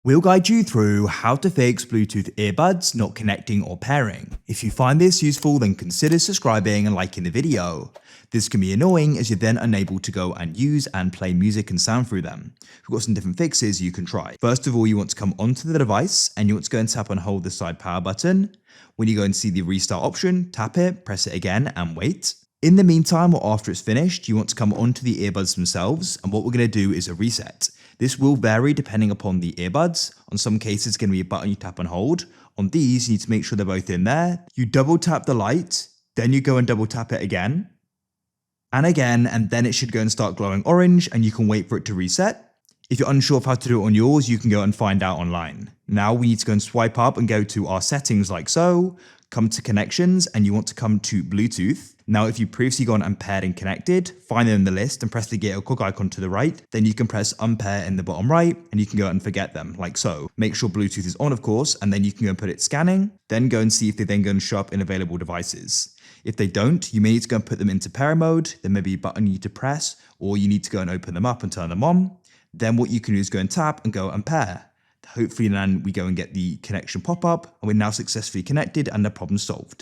We'll guide you through how to fix Bluetooth earbuds not connecting or pairing. If you find this useful, then consider subscribing and liking the video. This can be annoying as you're then unable to go and use and play music and sound through them. We've got some different fixes you can try. First of all, you want to come onto the device and you want to go and tap and hold the side power button. When you go and see the restart option, tap it, press it again and wait. In the meantime, or after it's finished, you want to come onto the earbuds themselves, and what we're going to do is a reset. This will vary depending upon the earbuds. On some cases, it's going to be a button you tap and hold. On these, you need to make sure they're both in there. You double tap the light, then you go and double tap it again, and then it should go and start glowing orange, and you can wait for it to reset. If you're unsure of how to do it on yours, you can go and find out online. Now we need to go and swipe up and go to our settings like so, come to connections, and you want to come to Bluetooth. Now, if you've previously gone and paired and connected, find them in the list and press the gear or clock icon to the right. Then you can press unpair in the bottom right and you can go and forget them like so. Make sure Bluetooth is on, of course, and then you can go and put it scanning, then go and see if they then go and show up in available devices. If they don't, you may need to go and put them into pair mode. There may be a button you need to press, or you need to go and open them up and turn them on. Then what you can do is go and tap and go and pair. Hopefully then we go and get the connection pop up and we're now successfully connected and the problem solved.